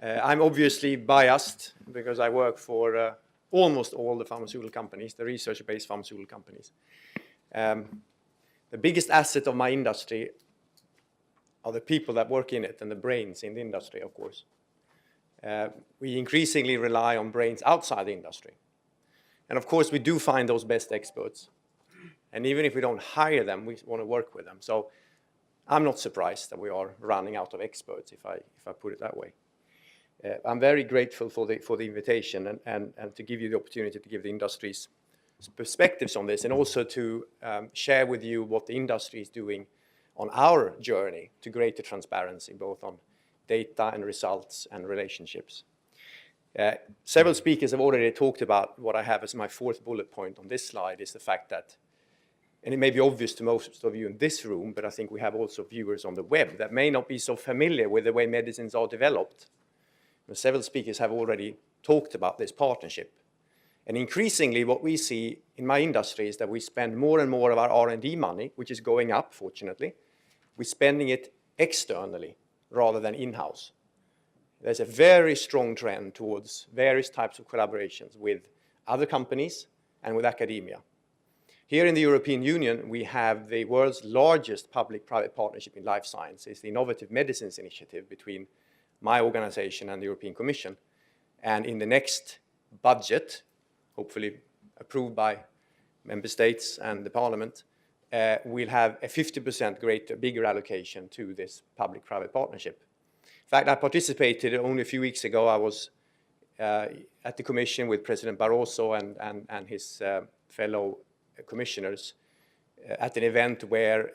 I'm obviously biased because I work for almost all the pharmaceutical companies, the research-based pharmaceutical companies. The biggest asset of my industry are the people that work in it and the brains in the industry, of course. We increasingly rely on brains outside the industry. And of course, we do find those best experts. And even if we don't hire them, we want to work with them. So I'm not surprised that we are running out of experts, if I put it that way. I'm very grateful for the invitation and to give you the opportunity to give the industry's perspectives on this, and also to share with you what the industry is doing on our journey to greater transparency, both on data and results and relationships. Several speakers have already talked about what I have as my fourth bullet point on this slide, is the fact that, and it may be obvious to most of you in this room, but I think we have also viewers on the web that may not be so familiar with the way medicines are developed. Several speakers have already talked about this partnership. And increasingly what we see in my industry is that we spend more and more of our R&D money, which is going up, fortunately. We're spending it externally rather than in-house. There's a very strong trend towards various types of collaborations with other companies and with academia. Here in the European Union, we have the world's largest public-private partnership in life sciences, the Innovative Medicines Initiative between my organization and the European Commission. And in the next budget, hopefully approved by member states and the parliament, we'll have a 50% bigger allocation to this public-private partnership. In fact, I participated only a few weeks ago. I was at the Commission with President Barroso and his fellow commissioners at an event where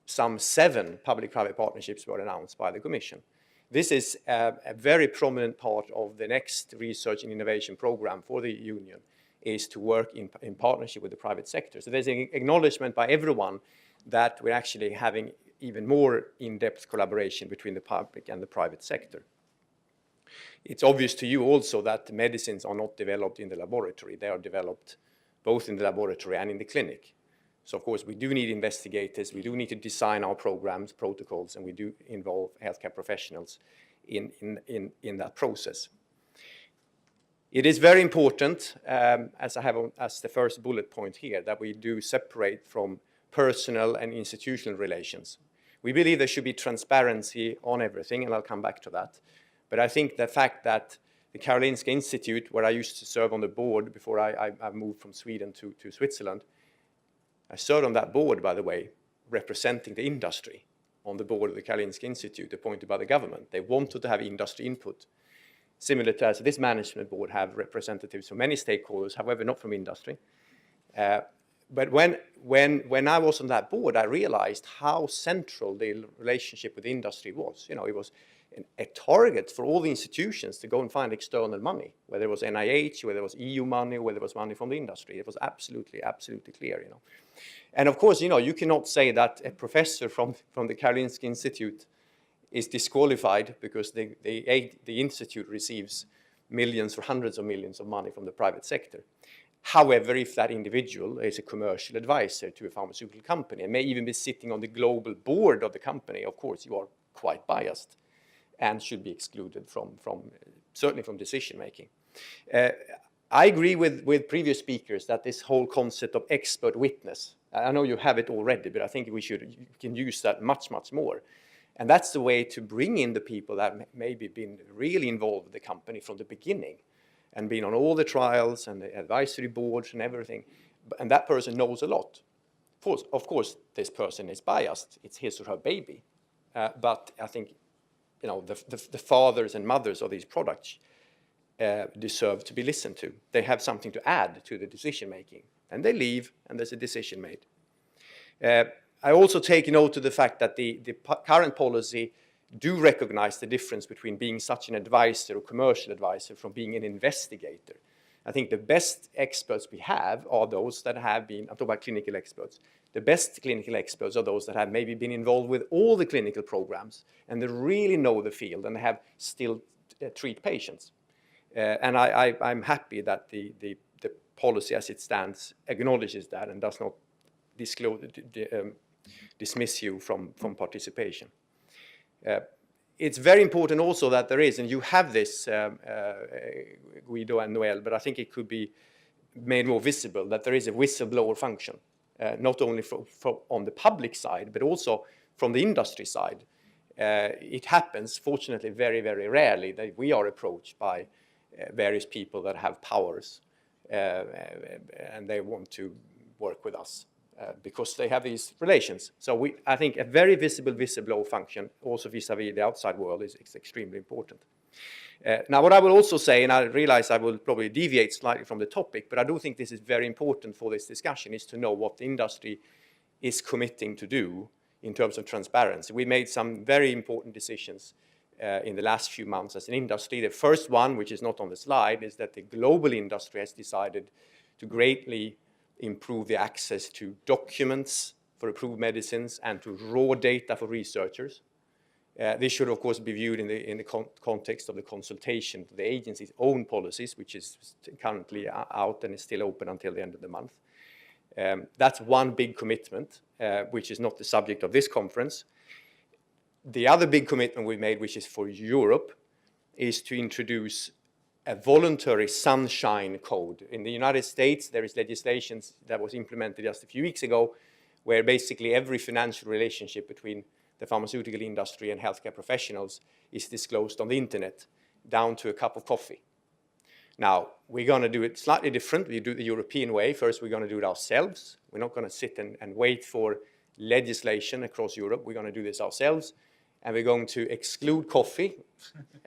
some 7 public-private partnerships were announced by the Commission. This is a very prominent part of the next research and innovation program for the Union, is to work in partnership with the private sector. So there's an acknowledgement by everyone that we're actually having even more in-depth collaboration between the public and the private sector. It's obvious to you also that the medicines are not developed in the laboratory. They are developed both in the laboratory and in the clinic. So of course we do need investigators, we do need to design our programs, protocols, and we do involve healthcare professionals in that process. It is very important, as I have as the first bullet point here, that we do separate from personal and institutional relations. We believe there should be transparency on everything, and I'll come back to that. But I think the fact that the Karolinska Institute, where I used to serve on the board before I moved from Sweden to Switzerland, I served on that board, by the way, representing the industry on the board of the Karolinska Institute, appointed by the government. They wanted to have industry input, similar to as this management board have representatives from many stakeholders, however, not from industry. But when I was on that board, I realized how central the relationship with industry was. You know, it was a target for all the institutions to go and find external money, whether it was NIH, whether it was EU money, whether it was money from the industry. It was absolutely clear, you know. And of course, you know, you cannot say that a professor from the Karolinska Institute is disqualified because the institute receives millions or hundreds of millions of money from the private sector. However, if that individual is a commercial advisor to a pharmaceutical company and may even be sitting on the global board of the company, of course, you are quite biased and should be excluded certainly from decision making. I agree with previous speakers that this whole concept of expert witness, I know you have it already, but I think you can use that much more. And that's the way to bring in the people that maybe been really involved with the company from the beginning and been on all the trials and the advisory boards and everything. And that person knows a lot. Of course, this person is biased. It's his or her baby. But I think, you know, the fathers and mothers of these products deserve to be listened to. They have something to add to the decision making. And they leave, and there's a decision made. I also take note of the fact that the current policy do recognize the difference between being such an advisor or commercial advisor from being an investigator. I think the best experts we have are those that have been, I'm talking about clinical experts, the best clinical experts are those that have maybe been involved with all the clinical programs and they really know the field and have still treat patients. And I'm happy that the policy as it stands acknowledges that and does not dismiss you from participation. it's very important also that there is, and you have this, Guido and Noel, but I think it could be made more visible, that there is a whistleblower function, not only on the public side, but also from the industry side. It happens, fortunately, very, very rarely that we are approached by various people that have powers and they want to work with us because they have these relations. So I think a very visible whistleblower function, also vis-a-vis the outside world, is extremely important. Now, what I will also say, and I realize I will probably deviate slightly from the topic, but I do think this is very important for this discussion, is to know what the industry is committing to do in terms of transparency. We made some very important decisions in the last few months as an industry. The first one, which is not on the slide, is that the global industry has decided to greatly improve the access to documents for approved medicines and to raw data for researchers. This should, of course, be viewed in the context of the consultation to the agency's own policies, which is currently out and is still open until the end of the month. That's one big commitment, which is not the subject of this conference. The other big commitment we made, which is for Europe, is to introduce a voluntary sunshine code. In the United States, there is legislation that was implemented just a few weeks ago, where basically every financial relationship between the pharmaceutical industry and healthcare professionals is disclosed on the internet, down to a cup of coffee. Now, we're going to do it slightly different. We do it the European way. First, we're going to do it ourselves. We're not going to sit and wait for legislation across Europe. We're going to do this ourselves. And we're going to exclude coffee.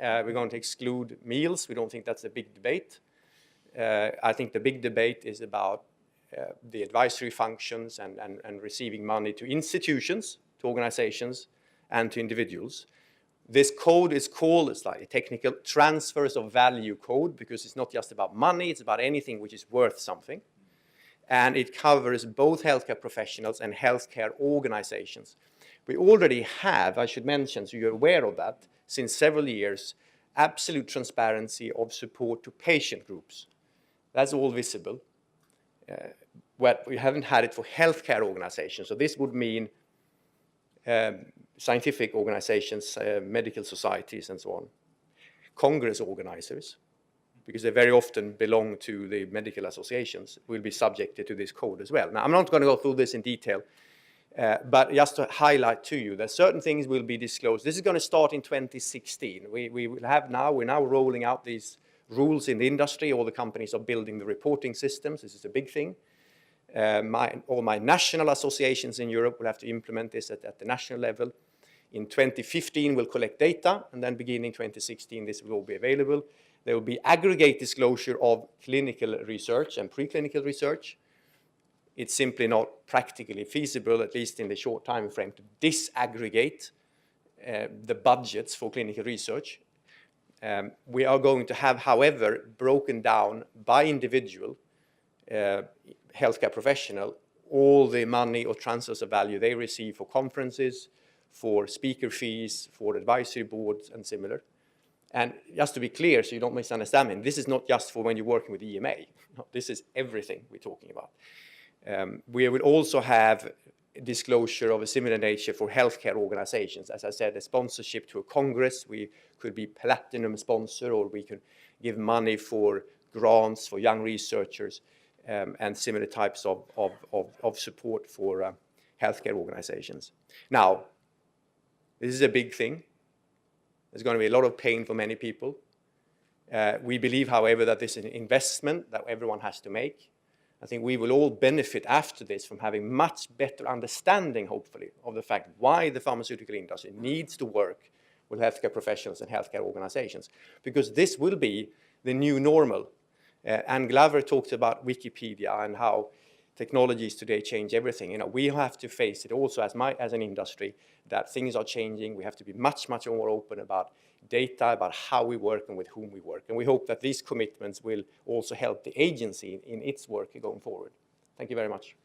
We're going to exclude meals. We don't think that's a big debate. I think the big debate is about the advisory functions and receiving money to institutions, to organizations, and to individuals. This code is called, it's slightly technical, transfers of value code, because it's not just about money, it's about anything which is worth something. And it covers both healthcare professionals and healthcare organizations. We already have, I should mention, so you're aware of that, since several years, absolute transparency of support to patient groups. That's all visible. But we haven't had it for healthcare organizations. So this would mean scientific organizations, medical societies, and so on. Congress organizers, because they very often belong to the medical associations, will be subjected to this code as well. Now, I'm not going to go through this in detail, but just to highlight to you that certain things will be disclosed. This is going to start in 2016. We're now rolling out these rules in the industry. All the companies are building the reporting systems. This is a big thing. All my national associations in Europe will have to implement this at the national level. In 2015, we'll collect data, and then beginning 2016, this will all be available. There will be aggregate disclosure of clinical research and preclinical research. It's simply not practically feasible, at least in the short time frame, to disaggregate the budgets for clinical research. We are going to have, however, broken down by individual healthcare professional all the money or transfers of value they receive for conferences, for speaker fees, for advisory boards, and similar. And just to be clear, so you don't misunderstand me, this is not just for when you're working with EMA. No, this is everything we're talking about. We will also have disclosure of a similar nature for healthcare organizations. As I said, a sponsorship to a congress, we could be platinum sponsor, or we could give money for grants for young researchers, and similar types of support for healthcare organizations. Now, this is a big thing. There's going to be a lot of pain for many people. We believe, however, that this is an investment that everyone has to make. I think we will all benefit after this from having much better understanding, hopefully, of the fact why the pharmaceutical industry needs to work with healthcare professionals and healthcare organizations, because this will be the new normal. Ann Glover talked about Wikipedia and how technologies today change everything. You know, we have to face it also as an industry, that things are changing. We have to be much, much more open about data, about how we work and with whom we work. And we hope that these commitments will also help the agency in its work going forward. Thank you very much.